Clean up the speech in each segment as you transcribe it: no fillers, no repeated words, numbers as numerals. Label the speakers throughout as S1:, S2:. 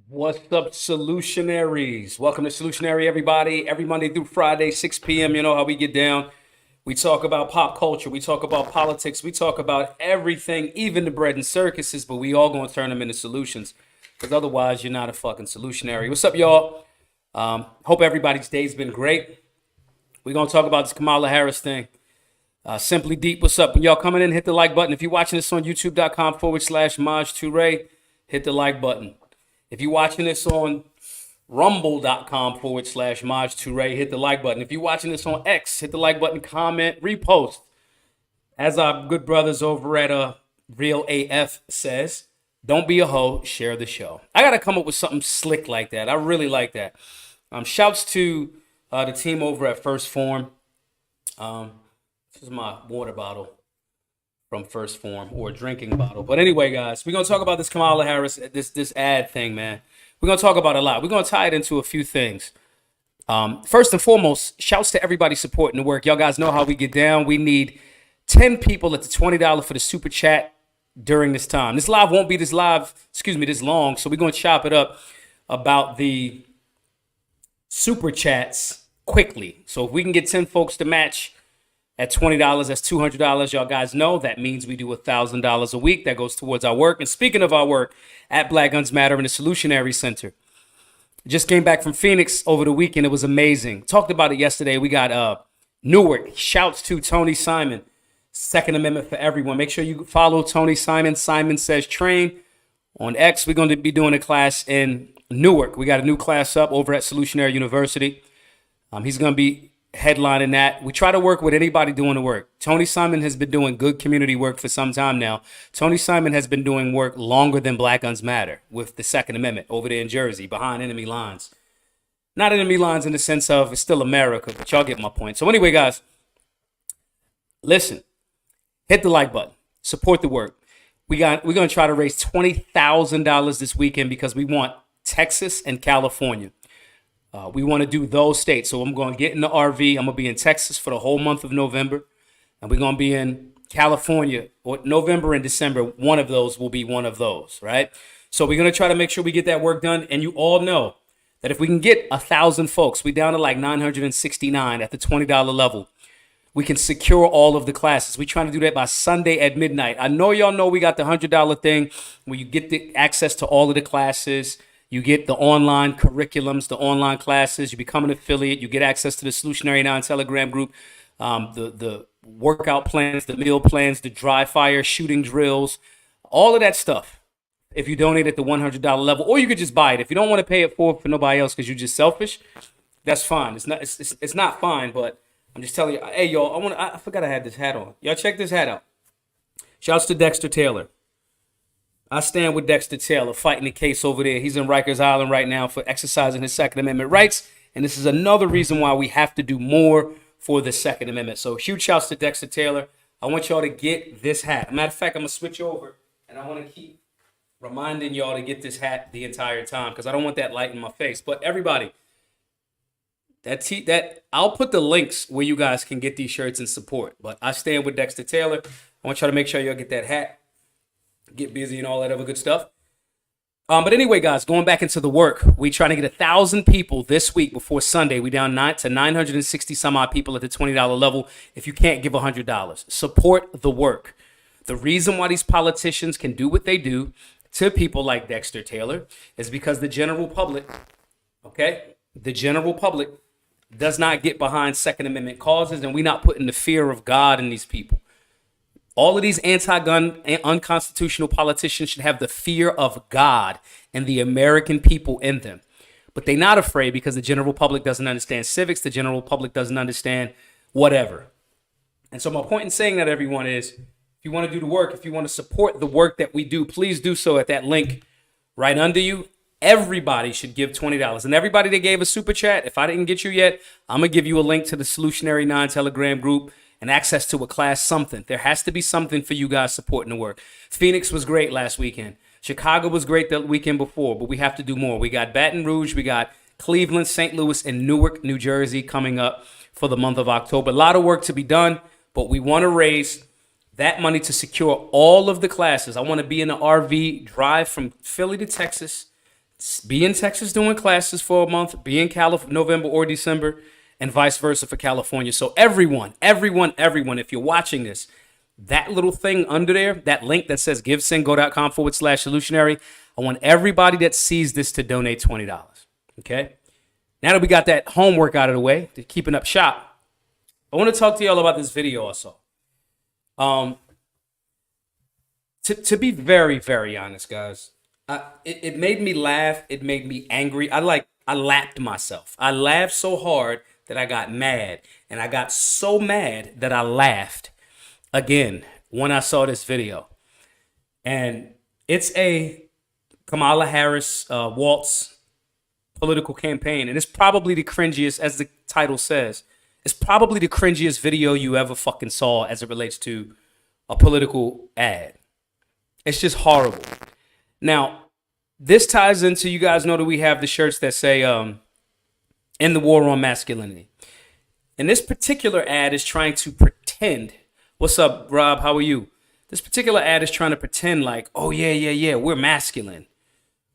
S1: What's up, Solutionaries? Welcome to Solutionary, everybody. Every Monday through Friday, 6 p.m. You know how we get down. We talk about pop culture. We talk about politics. We talk about everything, even the bread and circuses, but we all going to turn them into solutions because otherwise you're not a fucking solutionary. What's up, y'all? Hope everybody's day's been great. We're going to talk about this Kamala Harris thing. Simply Deep, what's up? When y'all coming in, hit the like button. If you're watching this on youtube.com/Maj Toure, hit the like button. If you're watching this on rumble.com/Maj Toure, hit the like button. If you're watching this on X, hit the like button, comment, repost. As our good brothers over at Real AF says, don't be a hoe, share the show. I got to come up with something slick like that. I really like that. Shouts to the team over at First Form. This is my water bottle from First Form, or a drinking bottle. But anyway, guys, we're going to talk about this Kamala Harris, this ad thing, man. We're going to talk about a lot. We're going to tie it into a few things. First and foremost, shouts to everybody supporting the work. Y'all guys know how we get down. We need 10 people at the $20 for the super chat during this time. This live won't be this long, so we're going to chop it up about the super chats quickly. So if we can get 10 folks to match at $20, that's $200. Y'all guys know that means we do $1,000 a week. That goes towards our work. And speaking of our work, at Black Guns Matter in the Solutionary Center. Just came back from Phoenix over the weekend. It was amazing. Talked about it yesterday. We got Newark. Shouts to Tony Simon. Second Amendment for everyone. Make sure you follow Tony Simon. Simon Says Train. On X, we're going to be doing a class in Newark. We got a new class up over at Solutionary University. He's going to be headlining that. We try to work with anybody doing the work. Tony Simon has been doing good community work for some time now. Tony Simon has been doing work longer than Black Guns Matter with the Second Amendment over there in Jersey, behind enemy lines. Not enemy lines in the sense of it's still America, but y'all get my point. So anyway, guys, listen, hit the like button, support the work. We're going to try to raise $20,000 this weekend because we want Texas and California. We want to do those states. So I'm going to get in the RV. I'm going to be in Texas for the whole month of November. And we're going to be in California, or November and December. One of those will be one of those, right? So we're going to try to make sure we get that work done. And you all know that if we can get 1,000 folks, we down to like 969 at the $20 level. We can secure all of the classes. We're trying to do that by Sunday at midnight. I know y'all know we got the $100 thing where you get the access to all of the classes. You get the online curriculums, the online classes. You become an affiliate. You get access to the Solutionary 9 Telegram group, the workout plans, the meal plans, the dry fire shooting drills, all of that stuff. If you donate at the $100 level, or you could just buy it. If you don't want to pay it for nobody else because you're just selfish, that's fine. It's not fine, but I'm just telling you. Hey, y'all, I forgot I had this hat on. Y'all check this hat out. Shouts to Dexter Taylor. I stand with Dexter Taylor fighting the case over there. He's in Rikers Island right now for exercising his Second Amendment rights. And this is another reason why we have to do more for the Second Amendment. So huge shouts to Dexter Taylor. I want y'all to get this hat. Matter of fact, I'm going to switch over. And I want to keep reminding y'all to get this hat the entire time because I don't want that light in my face. But everybody, I'll put the links where you guys can get these shirts and support. But I stand with Dexter Taylor. I want y'all to make sure y'all get that hat. Get busy and all that other good stuff. But anyway, guys, going back into the work, we trying to get 1,000 people this week before Sunday. We down to 960 some odd people at the $20 level. If you can't give $100, support the work. The reason why these politicians can do what they do to people like Dexter Taylor is because the general public does not get behind Second Amendment causes, and we're not putting the fear of God in these people. All of these anti-gun and unconstitutional politicians should have the fear of God and the American people in them. But they're not afraid because the general public doesn't understand civics. The general public doesn't understand whatever. And so my point in saying that, everyone, is if you want to do the work, if you want to support the work that we do, please do so at that link right under you. Everybody should give $20. And everybody that gave a super chat, if I didn't get you yet, I'm going to give you a link to the Solutionary 9 Telegram group and access to a class, something. There has to be something for you guys supporting the work. Phoenix was great last weekend. Chicago was great the weekend before, but we have to do more. We got Baton Rouge, we got Cleveland, St. Louis, and Newark, New Jersey coming up for the month of October. A lot of work to be done, but we want to raise that money to secure all of the classes. I want to be in an RV, drive from Philly to Texas, Be in Texas doing classes for a month, be in November or December, and vice versa for California. So everyone, if you're watching this, that little thing under there, that link that says givesendgo.com/solutionary, I want everybody that sees this to donate $20. Okay? Now that we got that homework out of the way, to keeping up shop, I want to talk to y'all about this video also. To be very, very honest, guys, it made me laugh. It made me angry. I lapped myself. I laughed so hard that I got mad. And I got so mad that I laughed again when I saw this video. And it's a Kamala Harris waltz political campaign. And it's probably the cringiest, as the title says, it's probably the cringiest video you ever fucking saw as it relates to a political ad. It's just horrible. Now, this ties into, you guys know that we have the shirts that say, "In the War on Masculinity." And this particular ad is trying to pretend. What's up, Rob? How are you? This particular ad is trying to pretend like, oh, yeah, we're masculine.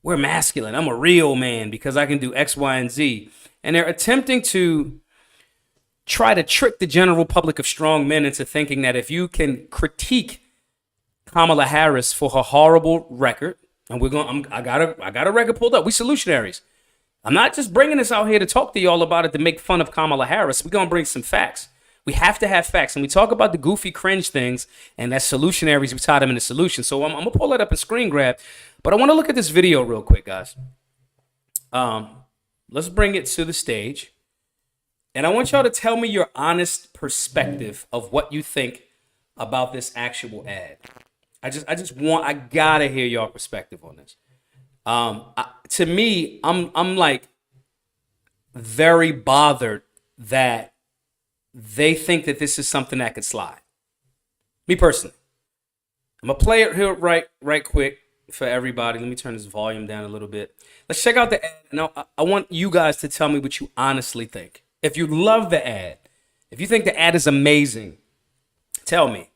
S1: We're masculine. I'm a real man because I can do X, Y, and Z. And they're attempting to try to trick the general public of strong men into thinking that if you can critique Kamala Harris for her horrible record, and I got a record pulled up. We solutionaries. I'm not just bringing this out here to talk to y'all about it to make fun of Kamala Harris. We're gonna bring some facts. We have to have facts, and we talk about the goofy cringe things, and that's solutionaries. We tie them into solutions. So I'm gonna pull that up and screen grab, but I want to look at this video real quick, guys. Let's bring it to the stage, and I want y'all to tell me your honest perspective of what you think about this actual ad. I gotta hear your perspective on this. To me, I'm like very bothered that they think that this is something that could slide. Me personally, I'm gonna play it here right quick for everybody. Let me turn this volume down a little bit. Let's check out the ad. Now, I want you guys to tell me what you honestly think. If you love the ad, if you think the ad is amazing, tell me.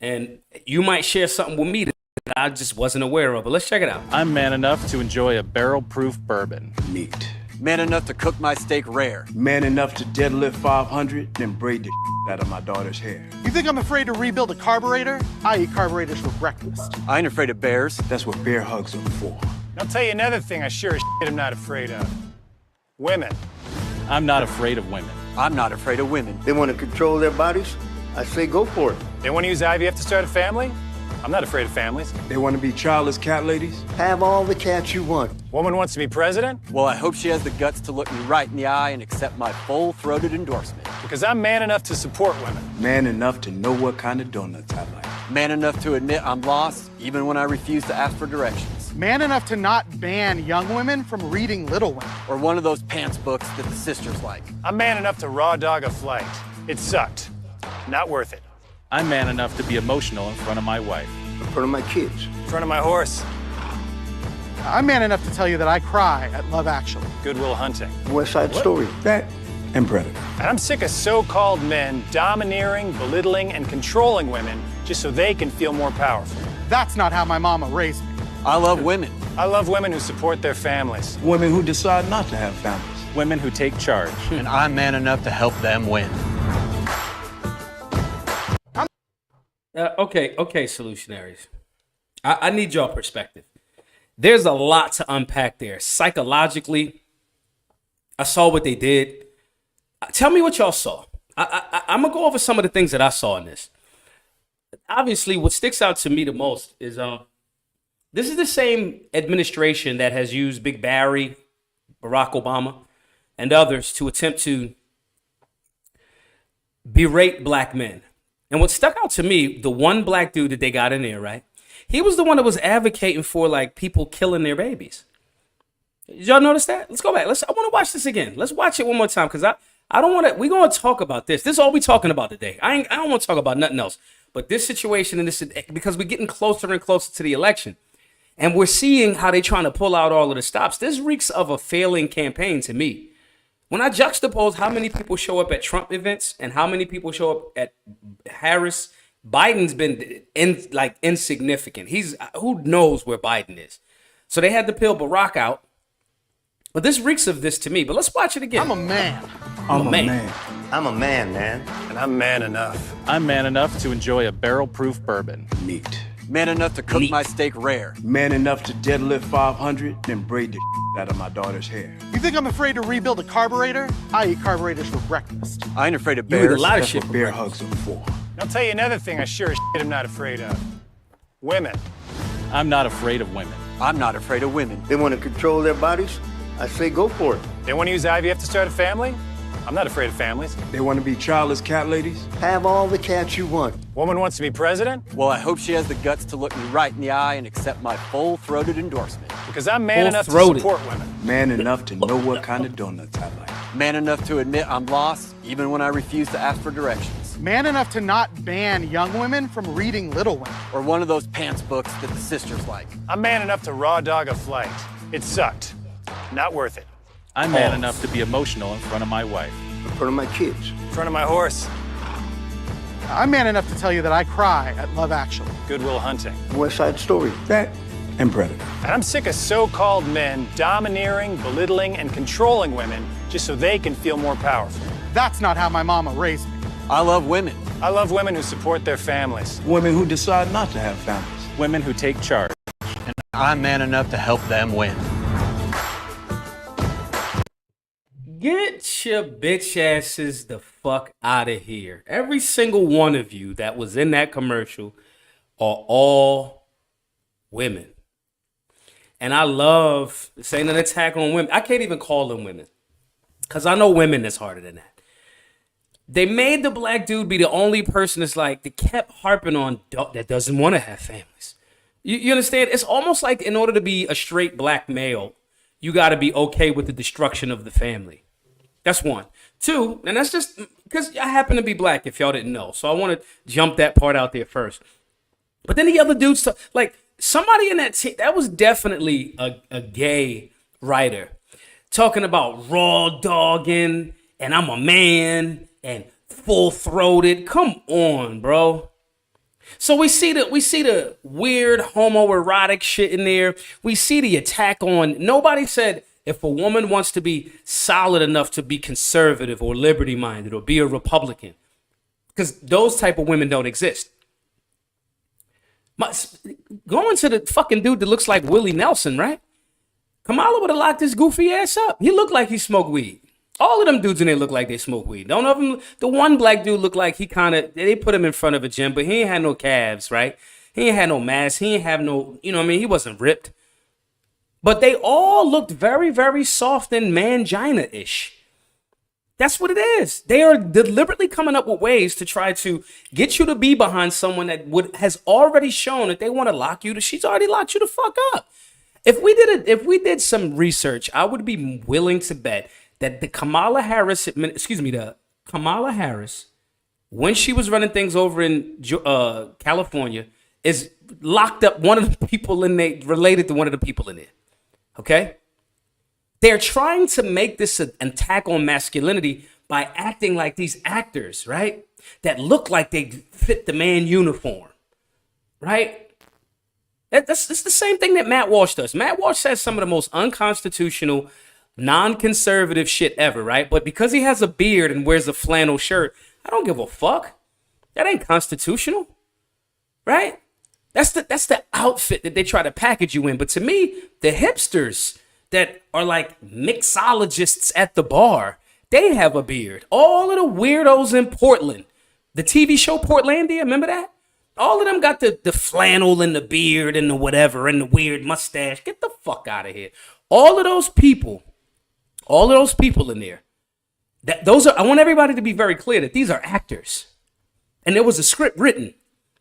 S1: And you might share something with me that I just wasn't aware of. But let's check it out.
S2: I'm man enough to enjoy a barrel-proof bourbon.
S3: Neat.
S4: Man enough to cook my steak rare.
S3: Man enough to deadlift 500, then braid the out of my daughter's hair.
S5: You think I'm afraid to rebuild a carburetor? I eat carburetors for breakfast.
S4: I ain't afraid of bears.
S3: That's what bear hugs are for.
S6: I'll tell you another thing I sure as shit am not afraid of. Women.
S2: I'm not afraid of women.
S4: I'm not afraid of women.
S7: They want to control their bodies? I say go for it.
S6: They want to use IVF to start a family? I'm not afraid of families.
S3: They want to be childless cat ladies?
S7: Have all the cats you want.
S6: Woman wants to be president?
S4: Well, I hope she has the guts to look me right in the eye and accept my full-throated endorsement.
S6: Because I'm man enough to support women.
S3: Man enough to know what kind of donuts I like.
S4: Man enough to admit I'm lost, even when I refuse to ask for directions.
S5: Man enough to not ban young women from reading Little Women.
S4: Or one of those pants books that the sisters like.
S6: I'm man enough to raw dog a flight. It sucked. Not worth it.
S2: I'm man enough to be emotional in front of my wife.
S7: In front of my kids.
S6: In front of my horse.
S5: I'm man enough to tell you that I cry at Love Actually.
S6: Goodwill Hunting.
S7: West Side Story.
S3: That and Predator.
S6: And I'm sick of so-called men domineering, belittling, and controlling women just so they can feel more powerful.
S5: That's not how my mama raised me.
S4: I love women.
S6: I love women who support their families.
S3: Women who decide not to have families.
S2: Women who take charge.
S4: And I'm man enough to help them win.
S1: Okay, solutionaries. I need your perspective. There's a lot to unpack there. Psychologically, I saw what they did. Tell me what y'all saw. I'm going to go over some of the things that I saw in this. Obviously, what sticks out to me the most is this is the same administration that has used Big Barry, Barack Obama, and others to attempt to berate black men. And what stuck out to me, the one black dude that they got in there, right? He was the one that was advocating for like people killing their babies. Did y'all notice that? Let's go back. I want to watch this again. Let's watch it one more time because I don't want to. We're going to talk about this. This is all we're talking about today. I don't want to talk about nothing else. But this situation and this, because we're getting closer and closer to the election, and we're seeing how they're trying to pull out all of the stops. This reeks of a failing campaign to me. When I juxtapose how many people show up at Trump events and how many people show up at Harris, Biden's been insignificant. Who knows where Biden is? So they had to peel Barack out But this reeks of this to me. But let's watch it again.
S5: I'm a man.
S3: I'm a
S1: man.
S3: man.
S7: I'm a man, man.
S6: And I'm man enough.
S2: I'm man enough to enjoy a barrel-proof bourbon.
S3: Neat.
S4: Man enough to cook
S1: Neat.
S4: my steak rare.
S3: Man enough to deadlift 500, then braid the out of my daughter's hair.
S5: You think I'm afraid to rebuild a carburetor? I eat carburetors for breakfast.
S4: I ain't afraid of
S1: You eat
S4: bears.
S1: a lot of
S3: That's
S1: shit.
S3: what bear hugs are for.
S6: I'll tell you another thing I sure as shit am not afraid of. Women.
S2: I'm not afraid of women.
S4: I'm not afraid of women.
S7: They want to control their bodies? I say go for it.
S6: They want to use IVF to start a family? I'm not afraid of families.
S3: They want to be childless cat ladies?
S7: Have all the cats you want.
S6: Woman wants to be president?
S4: Well, I hope she has the guts to look me right in the eye and accept my full-throated endorsement.
S6: Because I'm man enough to
S1: Full-throated.
S6: support women.
S3: Man enough to know what kind of donuts I like.
S4: Man enough to admit I'm lost, even when I refuse to ask for directions.
S5: Man enough to not ban young women from reading Little Women.
S4: Or one of those pants books that the sisters like.
S6: I'm man enough to raw dog a flight. It sucked. Not worth it.
S2: I'm man enough to be emotional in front of my wife.
S7: In front of my kids.
S6: In front of my horse.
S5: I'm man enough to tell you that I cry at Love Actually.
S6: Goodwill Hunting.
S7: West Side Story.
S3: That and Predator.
S6: And I'm sick of so-called men domineering, belittling, and controlling women just so they can feel more powerful.
S5: That's not how my mama raised me.
S4: I love women.
S6: I love women who support their families.
S3: Women who decide not to have families.
S2: Women who take charge.
S4: I'm man enough to help them win.
S1: Get your bitch asses the fuck out of here. Every single one of you that was in that commercial are all women. And I love saying an attack on women. I can't even call them women because I know women is harder than that. They made the black dude be the only person that's like, they kept harping on that doesn't want to have families. You understand? It's almost like in order to be a straight black male, you got to be okay with the destruction of the family. That's one. Two, and that's just because I happen to be black, if y'all didn't know. So I want to jump that part out there first. But then the other dudes, like somebody in that team, that was definitely a gay writer talking about raw dogging and I'm a man and full-throated. Come on, bro. So we see the weird homoerotic shit in there. We see the attack on. Nobody said if a woman wants to be solid enough to be conservative or liberty-minded or be a Republican, because those type of women don't exist. Going to the fucking dude that looks like Willie Nelson, right? Kamala would have locked his goofy ass up. He looked like he smoked weed. All of them dudes in there look like they smoke weed. None of them. The one black dude looked like they put him in front of a gym, but he ain't had no calves, right? He ain't had no mass. He ain't have no, you know what I mean? He wasn't ripped. But they all looked very, very soft and mangina-ish. That's what it is. They are deliberately coming up with ways to try to get you to be behind someone that has already shown that they want to lock you. She's already locked you the fuck up. If we did some research, I would be willing to bet that the Kamala Harris, when she was running things over in California, is locked up one of the people in there, related to one of the people in there. Okay? They're trying to make this an attack on masculinity by acting like these actors, right? That look like they fit the man uniform, right? That's the same thing that Matt Walsh does. Matt Walsh says some of the most unconstitutional, non-conservative shit ever, right? But because he has a beard and wears a flannel shirt, I don't give a fuck. That ain't constitutional, right? That's the outfit that they try to package you in. But to me, the hipsters that are like mixologists at the bar, they have a beard. All of the weirdos in Portland, the TV show Portlandia, remember that? All of them got the flannel and the beard and the whatever and the weird mustache. Get the fuck out of here. All of those people in there, I want everybody to be very clear that these are actors. And there was a script written,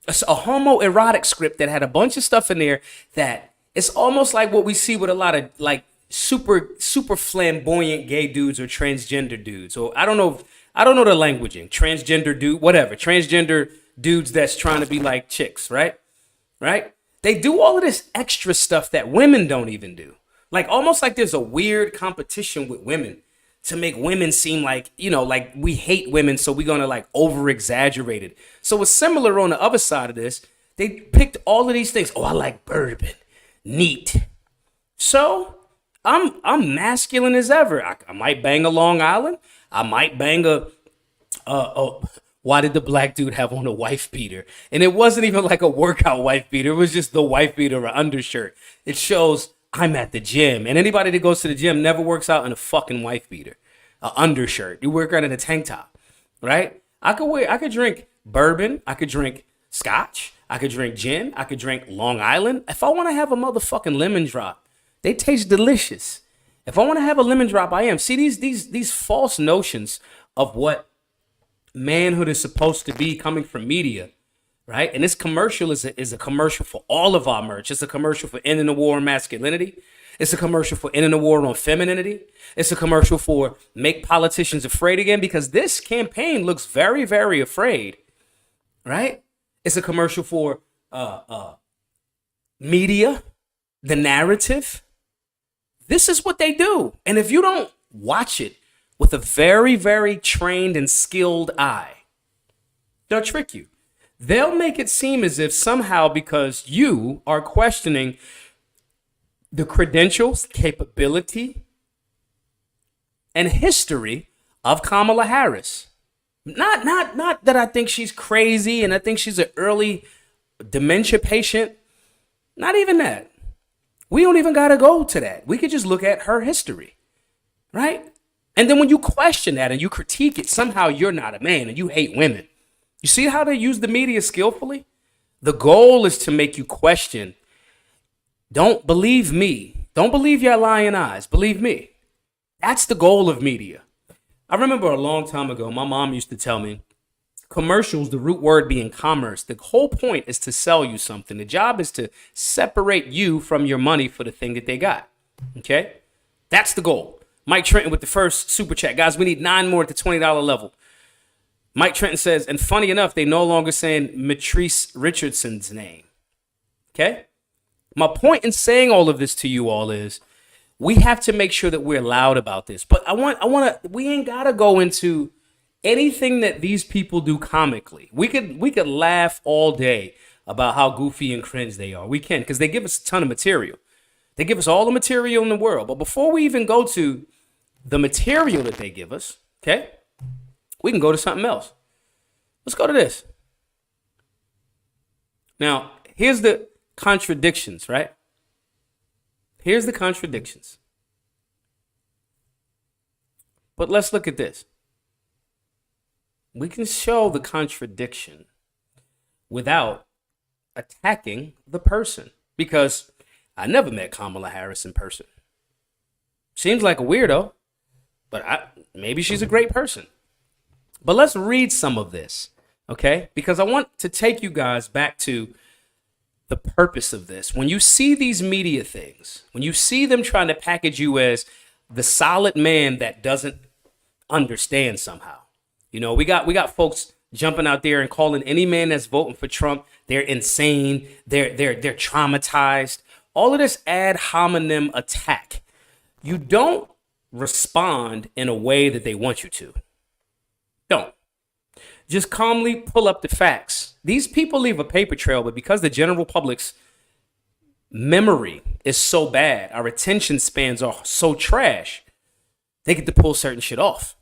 S1: a homoerotic script that had a bunch of stuff in there that it's almost like what we see with a lot of like super flamboyant gay dudes or transgender dudes. Or I don't know the languaging. Transgender dude, whatever. Transgender dudes that's trying to be like chicks, right? Right? They do all of this extra stuff that women don't even do. Like almost like there's a weird competition with women to make women seem like, you know, like we hate women, so we're going to like over exaggerate it. So it's similar on the other side of this. They picked all of these things. Oh, I like bourbon. Neat. So I'm masculine as ever. I might bang a Long Island. I might bang why did the black dude have on a wife beater? And it wasn't even like a workout wife beater. It was just the wife beater or undershirt. It shows I'm at the gym. And anybody that goes to the gym never works out in a fucking wife beater, a undershirt. You work out in a tank top, right? I could drink bourbon. I could drink scotch. I could drink gin. I could drink Long Island. If I want to have a motherfucking lemon drop, they taste delicious. If I want to have a lemon drop, I am. See these false notions of what manhood is supposed to be coming from media, right? And this commercial is a commercial for all of our merch. It's a commercial for ending the war on masculinity. It's a commercial for ending the war on femininity. It's a commercial for make politicians afraid again, because this campaign looks very, very afraid, right? It's a commercial for media, the narrative. This is what they do. And if you don't watch it with a very, very trained and skilled eye, they'll trick you. They'll make it seem as if somehow because you are questioning the credentials, capability, and history of Kamala Harris. Not that I think she's crazy and I think she's an early dementia patient. Not even that. We don't even got to go to that. We could just look at her history, right? And then when you question that and you critique it, somehow you're not a man and you hate women. You see how they use the media skillfully? The goal is to make you question. Don't believe me. Don't believe your lying eyes. Believe me. That's the goal of media. I remember a long time ago, my mom used to tell me, commercials, the root word being commerce, the whole point is to sell you something. The job is to separate you from your money for the thing that they got. Okay? That's the goal. Mike Trenton with the first super chat. Guys, we need 9 more at the $20 level. Mike Trenton says, and funny enough, they no longer saying Matrice Richardson's name. Okay? My point in saying all of this to you all is we have to make sure that we're loud about this. But we ain't got to go into anything that these people do comically. We could laugh all day about how goofy and cringe they are. We can, because they give us a ton of material. They give us all the material in the world. But before we even go to the material that they give us, okay, we can go to something else. Let's go to this. Now, here's the contradictions, right? Here's the contradictions. But let's look at this. We can show the contradiction without attacking the person, because I never met Kamala Harris in person. Seems like a weirdo, but maybe she's a great person. But let's read some of this, okay? Because I want to take you guys back to the purpose of this. When you see these media things, when you see them trying to package you as the solid man that doesn't understand somehow. You know, we got folks jumping out there and calling any man that's voting for Trump, they're insane, they're traumatized. All of this ad hominem attack. You don't respond in a way that they want you to. Don't. Just calmly pull up the facts. These people leave a paper trail, but because the general public's memory is so bad, our attention spans are so trash, they get to pull certain shit off.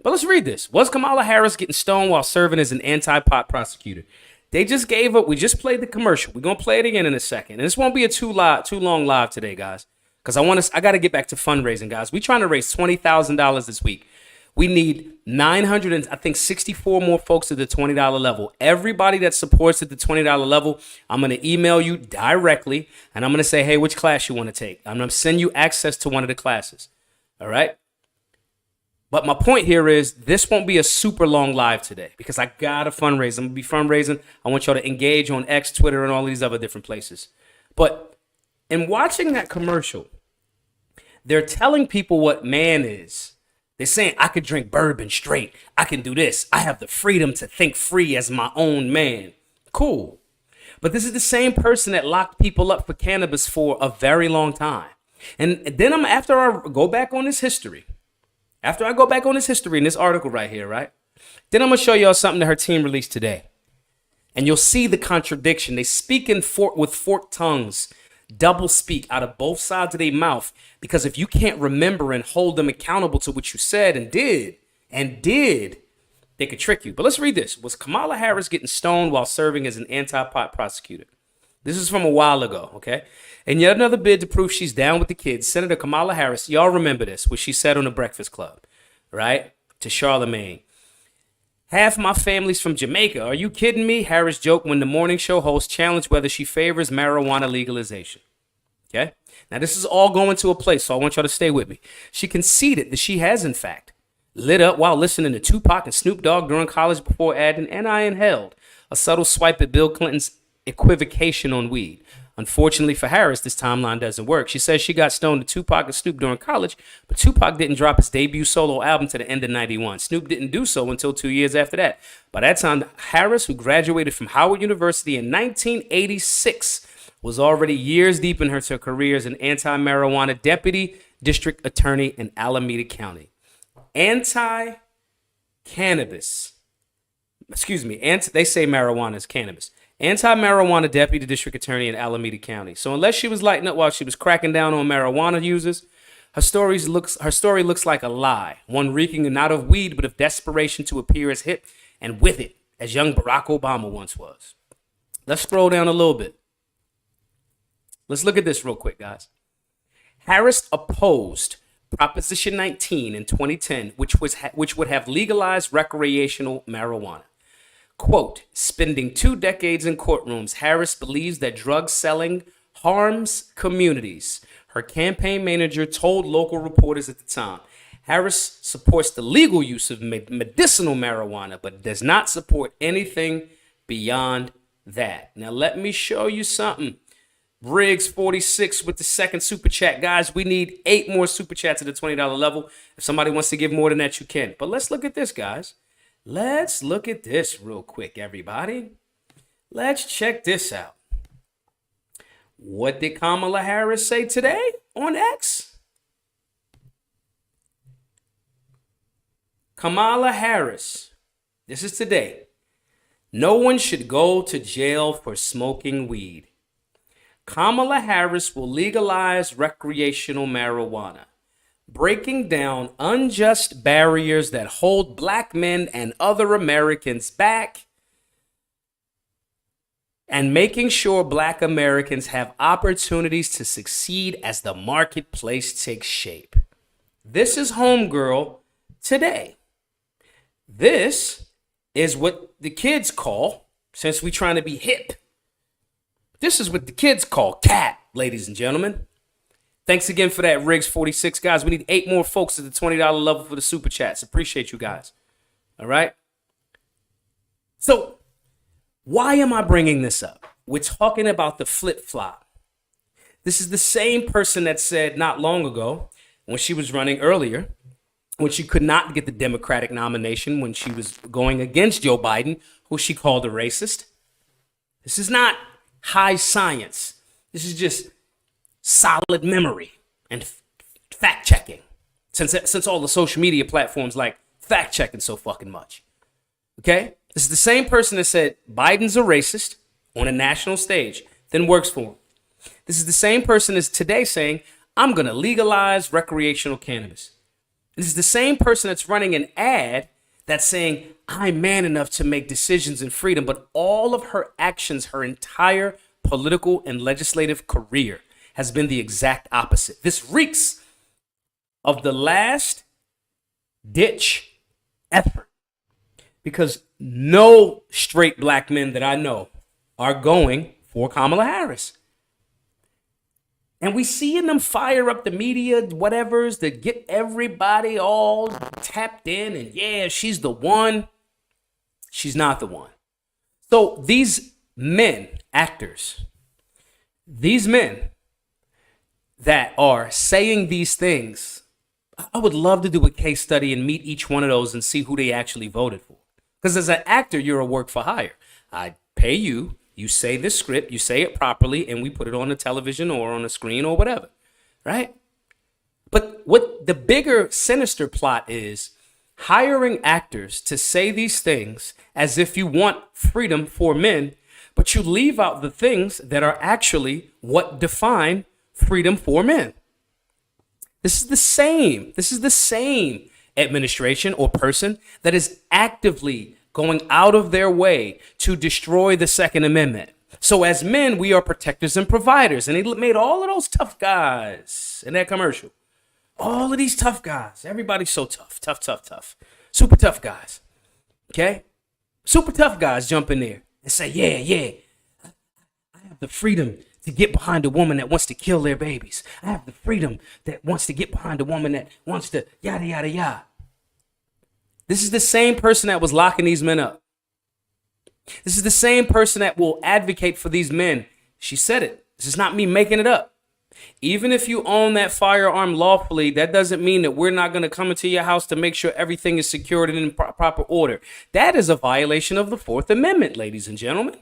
S1: But let's read this. Was Kamala Harris getting stoned while serving as an anti-pot prosecutor? They just gave up. We just played the commercial. We're going to play it again in a second. And this won't be a too long live today, guys, because I got to get back to fundraising, guys. We're trying to raise $20,000 this week. We need 964 more folks at the $20 level. Everybody that supports at the $20 level, I'm going to email you directly, and I'm going to say, hey, which class you want to take? I'm going to send you access to one of the classes. All right? But my point here is this won't be a super long live today because I got to fundraise. I'm going to be fundraising. I want y'all to engage on X, Twitter, and all these other different places. But in watching that commercial, they're telling people what man is. They're saying, I could drink bourbon straight. I can do this. I have the freedom to think free as my own man. Cool. But this is the same person that locked people up for cannabis for a very long time. And then after I go back on this history in this article right here, right? Then I'm going to show y'all something that her team released today. And you'll see the contradiction. They speak with forked tongues. double speak out of both sides of their mouth, because if you can't remember and hold them accountable to what you said and did, they could trick you. But let's read this. Was Kamala Harris getting stoned while serving as an anti-pot prosecutor? This is from a while ago, okay? And yet another bid to prove she's down with the kids. Senator Kamala Harris, y'all remember this, what she said on the Breakfast Club, right? To Charlemagne. Half my family's from Jamaica. Are you kidding me? Harris joked when the morning show host challenged whether she favors marijuana legalization. Okay? Now, this is all going to a place, so I want y'all to stay with me. She conceded that she has, in fact, lit up while listening to Tupac and Snoop Dogg during college before adding, and I inhaled, a subtle swipe at Bill Clinton's equivocation on weed. Unfortunately for Harris, this timeline doesn't work. She says she got stoned to Tupac and Snoop during college, but Tupac didn't drop his debut solo album to the end of 91. Snoop didn't do so until 2 years after that. By that time, Harris, who graduated from Howard University in 1986, was already years deep in her career as an anti-marijuana deputy district attorney in Alameda County. They say marijuana is cannabis. Anti-marijuana deputy district attorney in Alameda County. So unless she was lighting up while she was cracking down on marijuana users, her story looks like a lie, one reeking not of weed but of desperation to appear as hip and with it as young Barack Obama once was. Let's scroll down a little bit. Let's look at this real quick, guys. Harris opposed Proposition 19 in 2010, which would have legalized recreational marijuana. Quote, spending 2 decades in courtrooms, Harris believes that drug selling harms communities. Her campaign manager told local reporters at the time. Harris supports the legal use of medicinal marijuana, but does not support anything beyond that. Now, let me show you something. Riggs 46 with the second super chat. Guys, we need 8 more super chats at the $20 level. If somebody wants to give more than that, you can. But let's look at this, guys. Let's look at this real quick, everybody. Let's check this out. What did Kamala Harris say today on X? Kamala Harris, this is today. No one should go to jail for smoking weed. Kamala Harris will legalize recreational marijuana, breaking down unjust barriers that hold black men and other Americans back, and making sure black Americans have opportunities to succeed as the marketplace takes shape. This is Homegirl today. This is what the kids call, since we're trying to be hip, this is what the kids call cat, ladies and gentlemen. Thanks again for that, Riggs 46. Guys, we need 8 more folks at the $20 level for the super chats. Appreciate you guys. All right? So, why am I bringing this up? We're talking about the flip-flop. This is the same person that said not long ago, when she was running earlier, when she could not get the Democratic nomination, when she was going against Joe Biden, who she called a racist. This is not high science. This is just solid memory and fact checking. Since all the social media platforms like fact checking so fucking much. Okay? This is the same person that said Biden's a racist on a national stage, then works for him. This is the same person as today saying, I'm going to legalize recreational cannabis. This is the same person that's running an ad that's saying, I'm man enough to make decisions in freedom, but all of her actions, her entire political and legislative career has been the exact opposite. This reeks of the last ditch effort, because no straight black men that I know are going for Kamala Harris. And we seeing them fire up the media, whatevers, to get everybody all tapped in and yeah, she's the one. She's not the one. So these men, actors, these men that are saying these things, I would love to do a case study and meet each one of those and see who they actually voted for. Because as an actor, you're a work for hire. I pay you. You say the script, you say it properly, and we put it on the television or on the screen or whatever, right? But what the bigger sinister plot is, hiring actors to say these things as if you want freedom for men, but you leave out the things that are actually what define freedom for men. This is the same. This is the same administration or person that is actively going out of their way to destroy the Second Amendment. So as men, we are protectors and providers. And he made all of those tough guys in that commercial. All of these tough guys. Everybody's so tough. Tough. Super tough guys. Okay? Super tough guys jump in there and say, yeah, I have the freedom to get behind a woman that wants to kill their babies. I have the freedom that wants to get behind a woman that wants to yada, yada, yada. This is the same person that was locking these men up. This is the same person that will advocate for these men. She said it. This is not me making it up. Even if you own that firearm lawfully, that doesn't mean that we're not going to come into your house to make sure everything is secured and in proper order. That is a violation of the Fourth Amendment, ladies and gentlemen.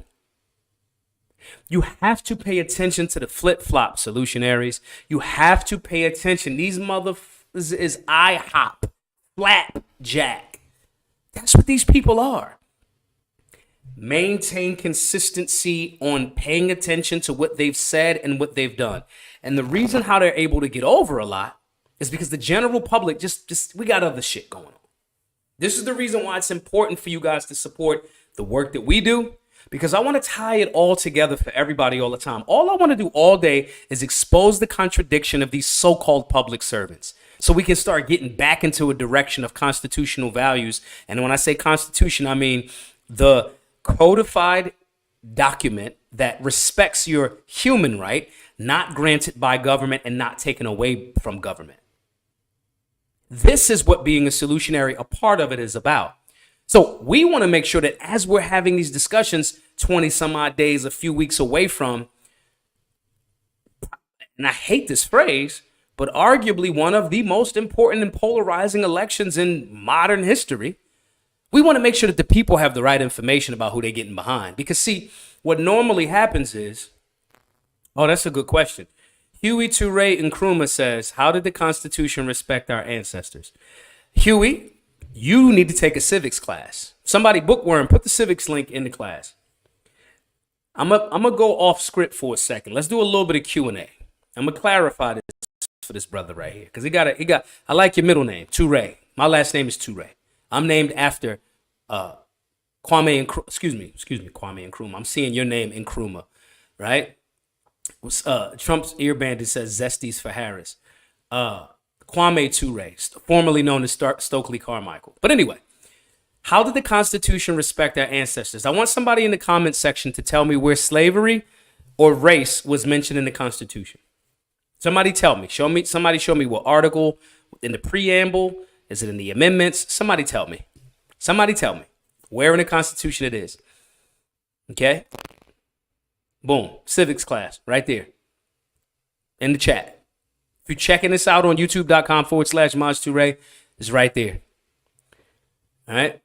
S1: You have to pay attention to the flip-flop solutionaries. You have to pay attention. These motherfuckers is IHOP, flapjack. That's what these people are. Maintain consistency on paying attention to what they've said and what they've done. And the reason how they're able to get over a lot is because the general public we got other shit going on. This is the reason why it's important for you guys to support the work that we do, because I want to tie it all together for everybody all the time. All I want to do all day is expose the contradiction of these so-called public servants, so we can start getting back into a direction of constitutional values. And when I say constitution, I mean the codified document that respects your human right, not granted by government and not taken away from government. This is what being a solutionary, a part of it, is about. So we want to make sure that as we're having these discussions 20 some odd days, a few weeks away from, and I hate this phrase, but arguably one of the most important and polarizing elections in modern history, we want to make sure that the people have the right information about who they're getting behind. Because see, what normally happens is, oh, that's a good question. Huey, Toure, and Nkrumah says, how did the Constitution respect our ancestors? Huey, you need to take a civics class. Somebody, bookworm, put the civics link in the class. I'm gonna go off script for a second. Let's do a little bit of Q&A. I'm gonna clarify this for this brother right here, because he got. I like your middle name, Toure. My last name is Toure. I'm named after Kwame Nkrumah. Excuse me, Kwame Nkrumah. I'm seeing your name in Nkrumah, right? Trump's ear bandit says Zesties for Harris. Kwame Toure, formerly known as Stokely Carmichael. But anyway, how did the Constitution respect our ancestors? I want somebody in the comment section to tell me where slavery or race was mentioned in the Constitution. Somebody tell me. Somebody show me what article in the preamble. Is it in the amendments? Somebody tell me. Somebody tell me where in the Constitution it is. Okay? Boom. Civics class right there in the chat. If you're checking this out on youtube.com/Maj Toure, it's right there. All right?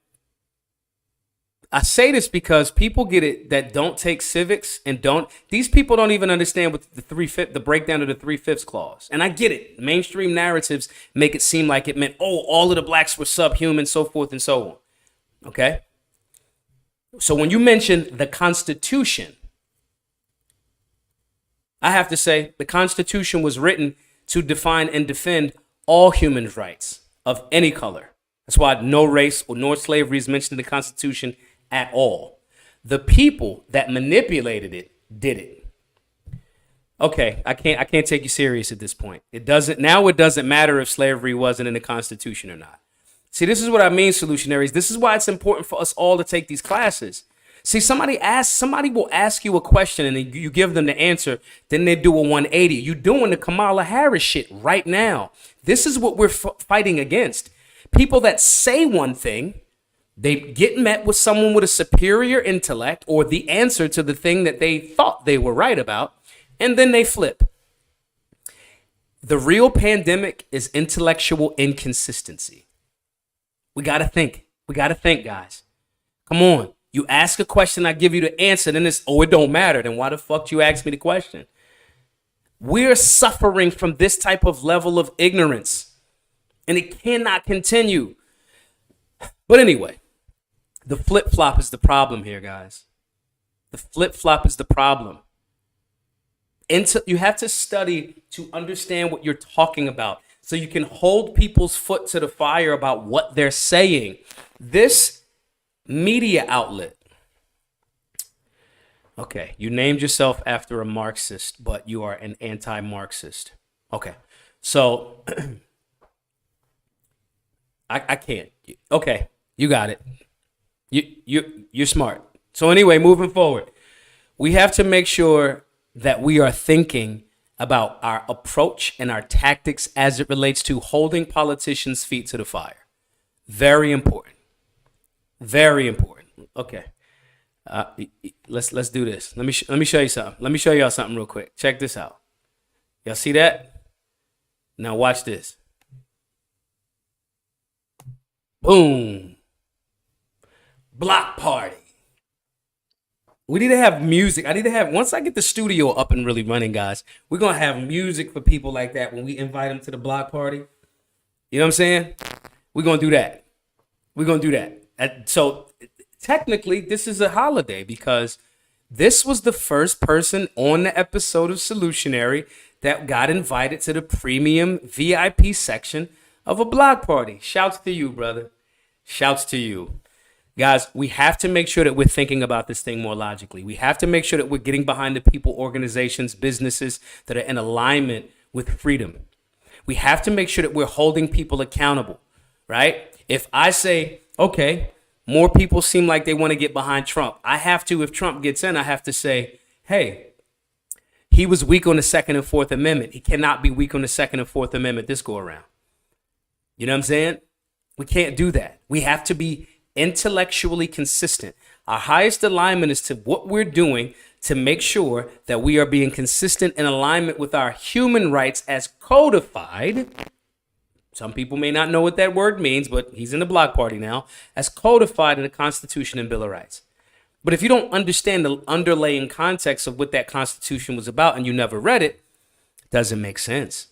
S1: I say this because people get it that don't take civics and these people don't even understand what the breakdown of the 3/5 clause. And I get it. Mainstream narratives make it seem like it meant, all of the blacks were subhuman, so forth and so on. Okay? So when you mention the Constitution, I have to say the Constitution was written to define and defend all human rights of any color. That's why no race or nor slavery is mentioned in the Constitution at all. The people that manipulated it did it. Okay, I can't take you serious at this point. It doesn't matter if slavery wasn't in the Constitution or not. See, this is what I mean, solutionaries. This is why it's important for us all to take these classes. See, somebody will ask you a question and you give them the answer, then they do a 180. You're doing the Kamala Harris shit right now. This is what we're fighting against. People that say one thing, they get met with someone with a superior intellect or the answer to the thing that they thought they were right about, and then they flip. The real pandemic is intellectual inconsistency. We got to think. We got to think, guys. Come on. You ask a question, I give you the answer, then it's, it don't matter. Then why the fuck do you ask me the question? We're suffering from this type of level of ignorance, and it cannot continue. But anyway, the flip-flop is the problem here, guys. The flip-flop is the problem. You have to study to understand what you're talking about so you can hold people's foot to the fire about what they're saying. This media outlet. Okay, you named yourself after a Marxist, but you are an anti-Marxist. Okay, so I can't. Okay, you got it. You're smart. So anyway, moving forward, we have to make sure that we are thinking about our approach and our tactics as it relates to holding politicians' feet to the fire. Very important. Very important. Okay. Let's do this. Let me show you something. Let me show y'all something real quick. Check this out. Y'all see that? Now watch this. Boom. Block party. We need to have music. Once I get the studio up and really running, guys, we're going to have music for people like that when we invite them to the block party. You know what I'm saying? We're going to do that. We're going to do that. So technically, this is a holiday because this was the first person on the episode of Solutionary that got invited to the premium VIP section of a block party. Shouts to you, brother. Shouts to you. Guys, we have to make sure that we're thinking about this thing more logically. We have to make sure that we're getting behind the people, organizations, businesses that are in alignment with freedom. We have to make sure that we're holding people accountable, right? If I say, okay, more people seem like they want to get behind Trump, I have to, if Trump gets in, I have to say, hey, he was weak on the Second and Fourth Amendment. He cannot be weak on the Second and Fourth Amendment this go around. You know what I'm saying? We can't do that. We have to be intellectually consistent. Our highest alignment is to what we're doing to make sure that we are being consistent in alignment with our human rights as codified. Some people may not know what that word means, but he's in the block party now, as codified in the Constitution and Bill of Rights. But if you don't understand the underlying context of what that Constitution was about and you never read it, it doesn't make sense.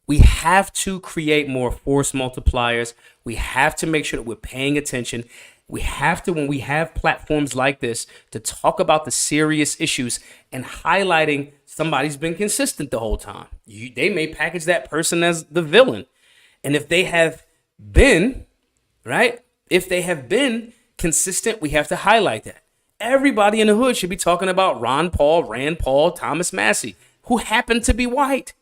S1: We have to create more force multipliers. We have to make sure that we're paying attention. We have to, when we have platforms like this, to talk about the serious issues and highlighting somebody's been consistent the whole time. They may package that person as the villain. And if they have been, right? If they have been consistent, we have to highlight that. Everybody in the hood should be talking about Ron Paul, Rand Paul, Thomas Massey, who happened to be white.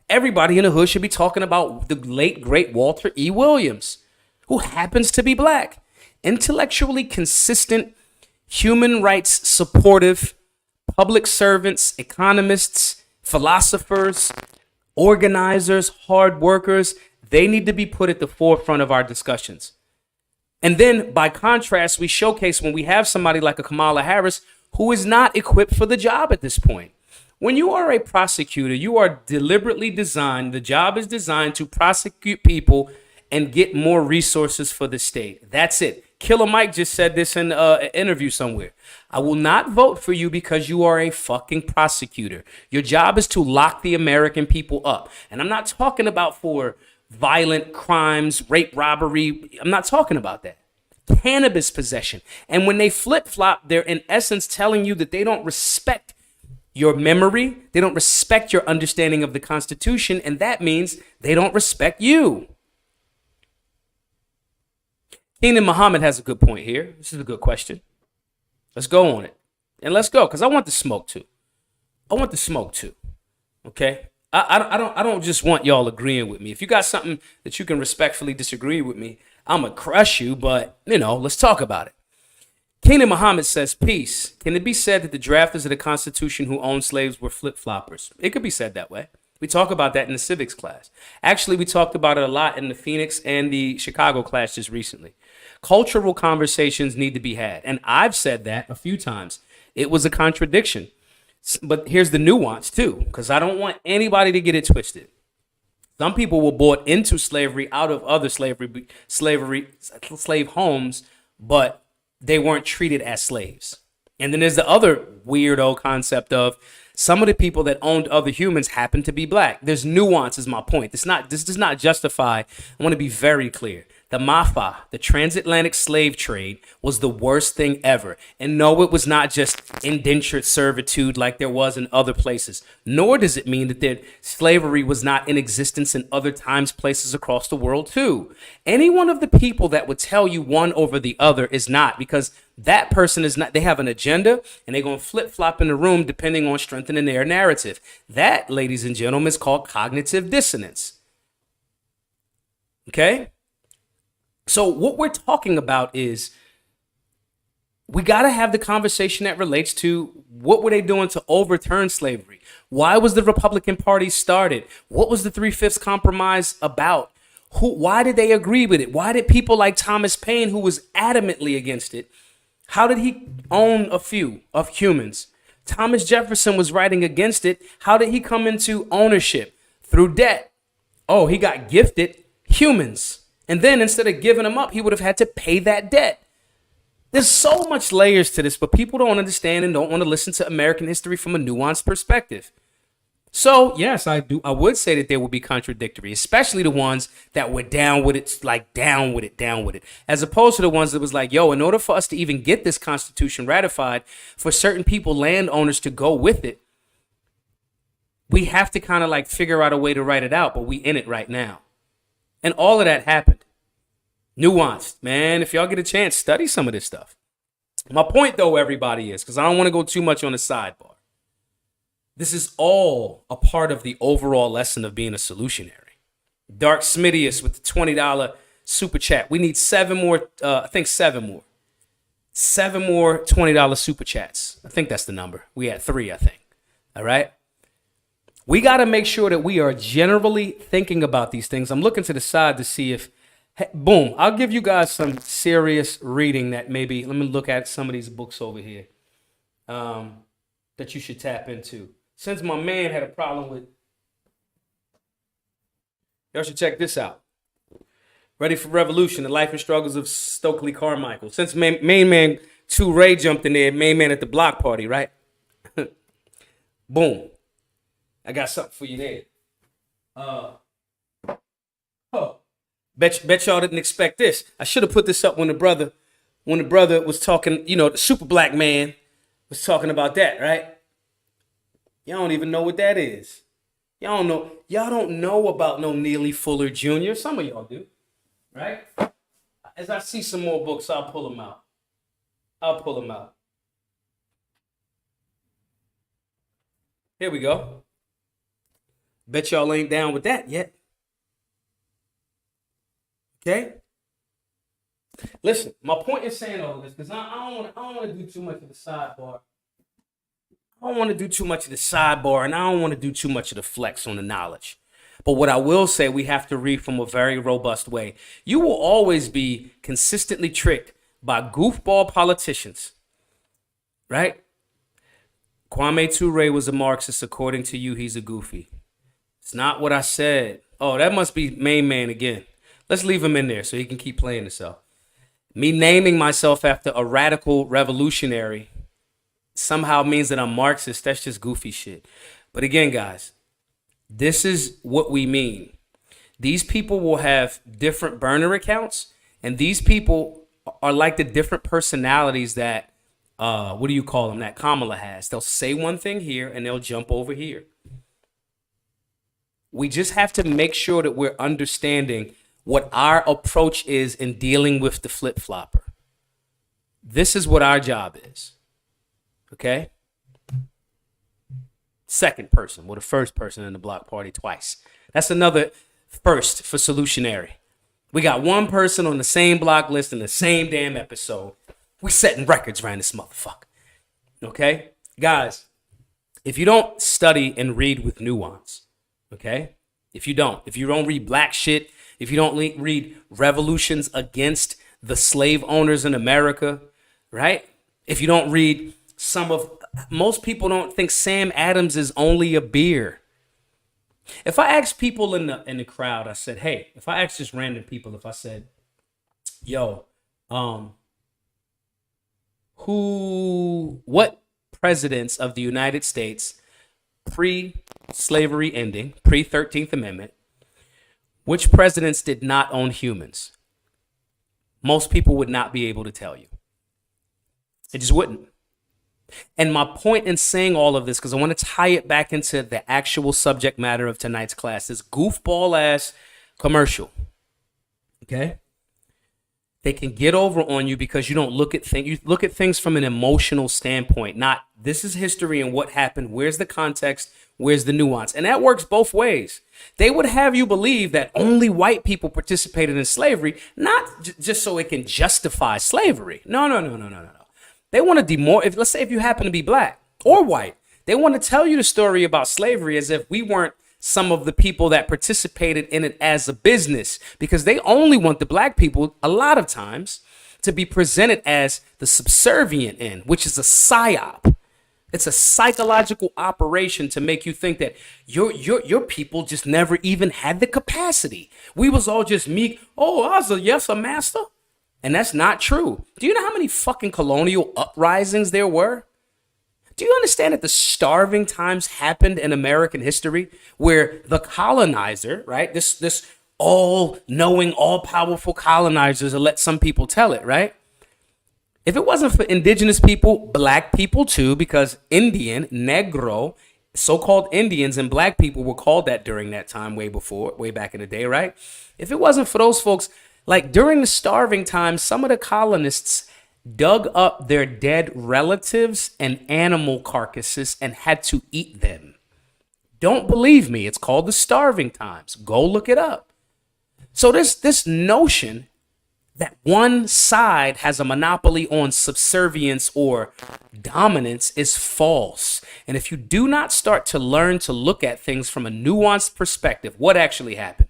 S1: Everybody in the hood should be talking about the late, great Walter E. Williams, who happens to be black. Intellectually consistent, human rights supportive, public servants, economists, philosophers, organizers, hard workers, they need to be put at the forefront of our discussions. And then, by contrast, we showcase when we have somebody like a Kamala Harris who is not equipped for the job at this point. When you are a prosecutor, you are deliberately designed, the job is designed to prosecute people and get more resources for the state. That's it. Killer Mike just said this in an interview somewhere. I will not vote for you because you are a fucking prosecutor. Your job is to lock the American people up. And I'm not talking about for violent crimes, rape, robbery. I'm not talking about that. Cannabis possession. And when they flip-flop, they're in essence telling you that they don't respect your memory, they don't respect your understanding of the Constitution, and that means they don't respect you. Keenan Muhammad has a good point here. This is a good question. Let's go on it. And let's go, because I want the smoke too. Okay? I don't just want y'all agreeing with me. If you got something that you can respectfully disagree with me, I'm going to crush you, but, let's talk about it. Keenan Muhammad says, peace. Can it be said that the drafters of the Constitution who owned slaves were flip-floppers? It could be said that way. We talk about that in the civics class. Actually, we talked about it a lot in the Phoenix and the Chicago class just recently. Cultural conversations need to be had. And I've said that a few times. It was a contradiction. But here's the nuance, too, because I don't want anybody to get it twisted. Some people were brought into slavery out of other slave homes, but they weren't treated as slaves. And then there's the other weirdo concept of some of the people that owned other humans happen to be black. There's nuance is my point. This does not justify, I want to be very clear. The MAFA, the transatlantic slave trade, was the worst thing ever. And no, it was not just indentured servitude like there was in other places. Nor does it mean that slavery was not in existence in other times, places across the world too. Any one of the people that would tell you one over the other is not, because that person is not, they have an agenda and they're going to flip-flop in the room depending on strengthening their narrative. That, ladies and gentlemen, is called cognitive dissonance. Okay? So what we're talking about is we got to have the conversation that relates to what were they doing to overturn slavery? Why was the Republican Party started? What was the 3/5 compromise about? Why did they agree with it? Why did people like Thomas Paine, who was adamantly against it, how did he own a few of humans? Thomas Jefferson was writing against it. How did he come into ownership? Through debt. Oh, he got gifted humans. And then instead of giving them up, he would have had to pay that debt. There's so much layers to this, but people don't understand and don't want to listen to American history from a nuanced perspective. So, yes, I would say that they would be contradictory, especially the ones that were down with it, like down with it, as opposed to the ones that was like, yo, in order for us to even get this Constitution ratified, for certain people, landowners, to go with it, we have to kind of like figure out a way to write it out, but we in it right now. And all of that happened. Nuanced, man. If y'all get a chance, study some of this stuff. My point, though, everybody, is, because I don't want to go too much on the sidebar, this is all a part of the overall lesson of being a solutionary. Dark Smidius with the $20 super chat. We need 7 more, seven more. 7 more $20 super chats. I think that's the number. We had 3, I think. All right? We got to make sure that we are generally thinking about these things. I'm looking to the side to see if, boom, I'll give you guys some serious reading that maybe, let me look at some of these books over here that you should tap into. Since my man had a problem with, y'all should check this out. Ready for Revolution, The Life and Struggles of Stokely Carmichael. Since main man 2 Ray jumped in there, main man at the block party, right? Boom. I got something for you there. Bet y'all didn't expect this. I should have put this up when the brother was talking, the super black man was talking about that, right? Y'all don't even know what that is. Y'all don't know about no Neely Fuller Jr. Some of y'all do, right? As I see some more books, I'll pull them out. Here we go. Bet y'all ain't down with that yet. Okay? Listen, my point is saying all of this because I don't want to do too much of the sidebar. And I don't want to do too much of the flex on the knowledge. But what I will say, we have to read from a very robust way. You will always be consistently tricked by goofball politicians, right? Kwame Ture was a Marxist. According to you, he's a goofy. It's not what I said. Oh, that must be main man again. Let's leave him in there so he can keep playing himself. Me naming myself after a radical revolutionary somehow means that I'm Marxist. That's just goofy shit. But again, guys, this is what we mean. These people will have different burner accounts, and these people are like the different personalities that, that Kamala has. They'll say one thing here, and they'll jump over here. We just have to make sure that we're understanding what our approach is in dealing with the flip-flopper. This is what our job is. Okay? Second person, the first person in the block party twice. That's another first for Solutionary. We got one person on the same block list in the same damn episode. We setting records around this motherfucker. Okay? Guys, if you don't study and read with nuance, okay? If you don't read black shit, if you don't read revolutions against the slave owners in America, right? If you don't read most people don't think Sam Adams is only a beer. If I ask people in the crowd, I said, hey, if I ask just random people, if I said, yo, what presidents of the United States pre-slavery ending, pre-13th Amendment, which presidents did not own humans? most people would not be able to tell you. It just wouldn't. And my point in saying all of this, because I want to tie it back into the actual subject matter of tonight's class, this goofball ass commercial. Okay? They can get over on you because you don't look at things. You look at things from an emotional standpoint, not this is history and what happened. Where's the context? Where's the nuance? And that works both ways. They would have you believe that only white people participated in slavery, not just so it can justify slavery. No. They want to let's say if you happen to be black or white, they want to tell you the story about slavery as if we weren't some of the people that participated in it as a business, because they only want the black people a lot of times to be presented as the subservient end, which is a psyop. It's a psychological operation to make you think that your people just never even had the capacity. We was all just meek. Oh, I was a master. And that's not true. Do you know how many fucking colonial uprisings there were? Do you understand that the starving times happened in American history where the colonizer, right? This all-knowing, all-powerful colonizers, let some people tell it, right? If it wasn't for indigenous people, black people too, because Indian, Negro, so-called Indians and black people were called that during that time way back in the day, right? If it wasn't for those folks, like during the starving times, some of the colonists dug up their dead relatives and animal carcasses and had to eat them. Don't believe me. It's called the starving times. Go look it up. So this notion that one side has a monopoly on subservience or dominance is false. And if you do not start to learn to look at things from a nuanced perspective, what actually happened?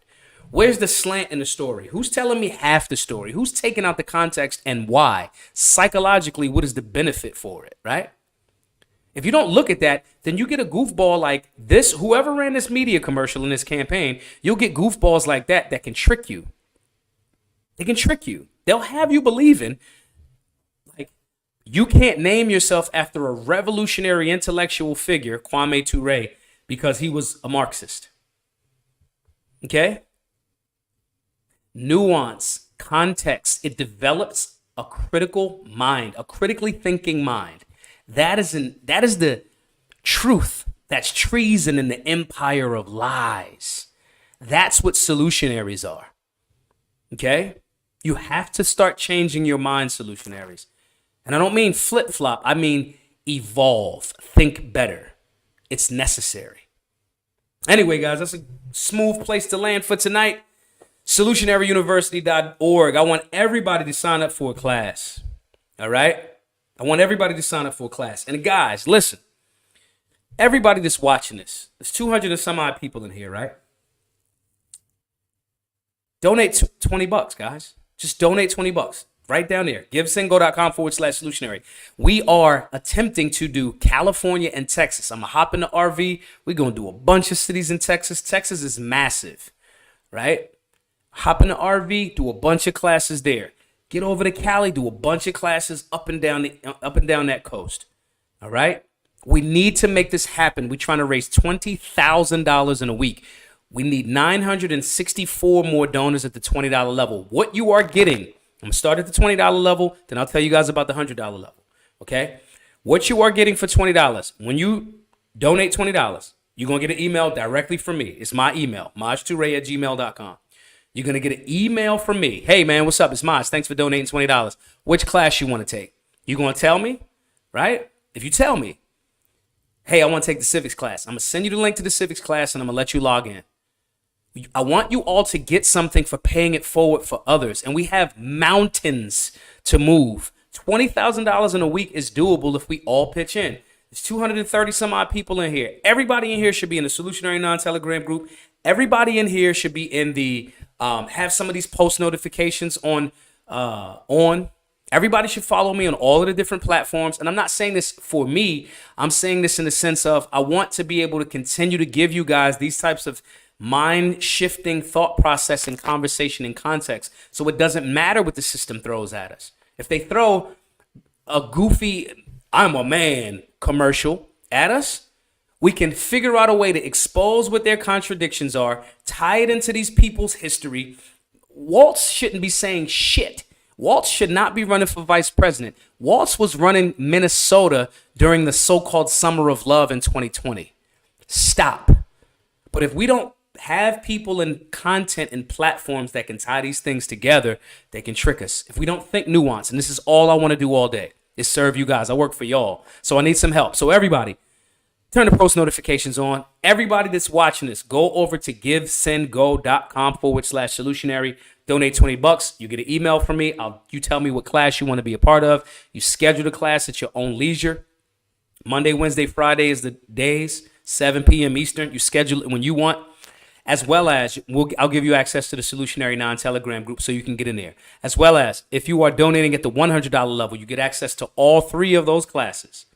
S1: Where's the slant in the story? Who's telling me half the story? Who's taking out the context and why? Psychologically, what is the benefit for it, right? If you don't look at that, then you get a goofball like this. Whoever ran this media commercial in this campaign, you'll get goofballs like that can trick you. They can trick you. They'll have you believing like you can't name yourself after a revolutionary intellectual figure, Kwame Ture, because he was a Marxist. Okay? Nuance, context, it develops a critical mind, a critically thinking mind. That is the truth. That's treason in the empire of lies. That's what solutionaries are. Okay? You have to start changing your mind, solutionaries. And I don't mean flip-flop. I mean evolve. Think better. It's necessary. Anyway, guys, that's a smooth place to land for tonight. Solutionaryuniversity.org. I want everybody to sign up for a class. All right? I want everybody to sign up for a class. And guys, listen. Everybody that's watching this, there's 200 and some odd people in here, right? Donate $20, guys. Just donate $20 right down there. GiveSendGo.com/solutionary. We are attempting to do California and Texas. I'm going to hop in the RV. We're going to do a bunch of cities in Texas. Texas is massive, right? Hop in the RV, do a bunch of classes there. Get over to Cali, do a bunch of classes up and down that coast. All right? We need to make this happen. We're trying to raise $20,000 in a week. We need 964 more donors at the $20 level. What you are getting, I'm going to start at the $20 level, then I'll tell you guys about the $100 level. Okay? What you are getting for $20, when you donate $20, you're going to get an email directly from me. It's my email, majtoure@gmail.com. You're going to get an email from me. Hey, man, what's up? It's Maj. Thanks for donating $20. Which class you want to take? You're going to tell me, right? If you tell me, hey, I want to take the civics class, I'm going to send you the link to the civics class and I'm going to let you log in. I want you all to get something for paying it forward for others. And we have mountains to move. $20,000 in a week is doable if we all pitch in. There's 230 some odd people in here. Everybody in here should be in the Solutionary non-Telegram group. Everybody in here should be in the have some of these post notifications on. Everybody should follow me on all of the different platforms. And I'm not saying this for me. I'm saying this in the sense of I want to be able to continue to give you guys these types of mind-shifting thought process and conversation and context. So it doesn't matter what the system throws at us. If they throw a goofy "I'm a man" commercial at us, we can figure out a way to expose what their contradictions are, tie it into these people's history. Waltz shouldn't be saying shit Waltz should not be running for vice president. Waltz was running Minnesota during the so-called Summer of Love in 2020. Stop. But if we don't have people and content and platforms that can tie these things together, they can trick us. If we don't think nuance, and this is all I want to do all day, is serve you guys. I work for y'all. So I need some help. So everybody, turn the post notifications on. Everybody that's watching this, go over to givesendgo.com/solutionary. Donate $20. You get an email from me. You tell me what class you want to be a part of. You schedule the class at your own leisure. Monday, Wednesday, Friday is the days, 7 p.m. Eastern. You schedule it when you want. As well as I'll give you access to the Solutionary non-Telegram group so you can get in there. As well as if you are donating at the $100 level, you get access to all 3 of those classes.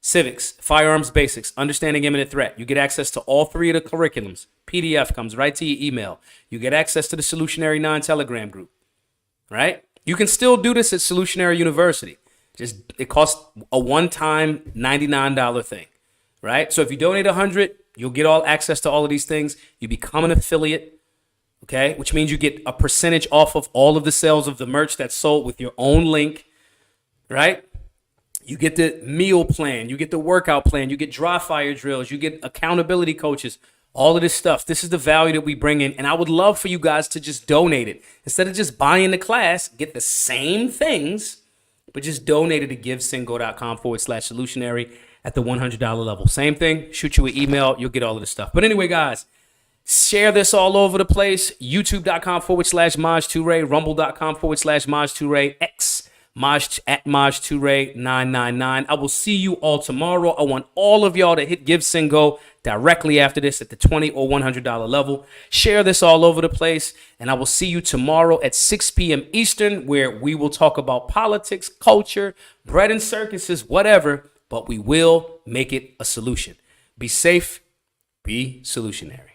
S1: Civics, Firearms Basics, Understanding Imminent Threat. You get access to all 3 of the curriculums. PDF comes right to your email. You get access to the Solutionary non-Telegram group, right? You can still do this at Solutionary University. It costs a one-time $99 thing, right? So if you donate $100, you'll get all access to all of these things. You become an affiliate, okay? Which means you get a percentage off of all of the sales of the merch that's sold with your own link, right? You get the meal plan, you get the workout plan, you get dry fire drills, you get accountability coaches, all of this stuff. This is the value that we bring in, and I would love for you guys to just donate it. Instead of just buying the class, get the same things, but just donate it to givesendgo.com/solutionary at the $100 level. Same thing, shoot you an email, you'll get all of this stuff. But anyway, guys, share this all over the place. YouTube.com/Maj Toure, Rumble.com/Maj Toure, X at Maj Toure 999. I will see you all tomorrow. I want all of y'all to hit Give Send Go directly after this at the $20 or $100 level. Share this all over the place, and I will see you tomorrow at 6 p.m. Eastern, where we will talk about politics, culture, bread and circuses, whatever, but we will make it a solution. Be safe, be solutionary.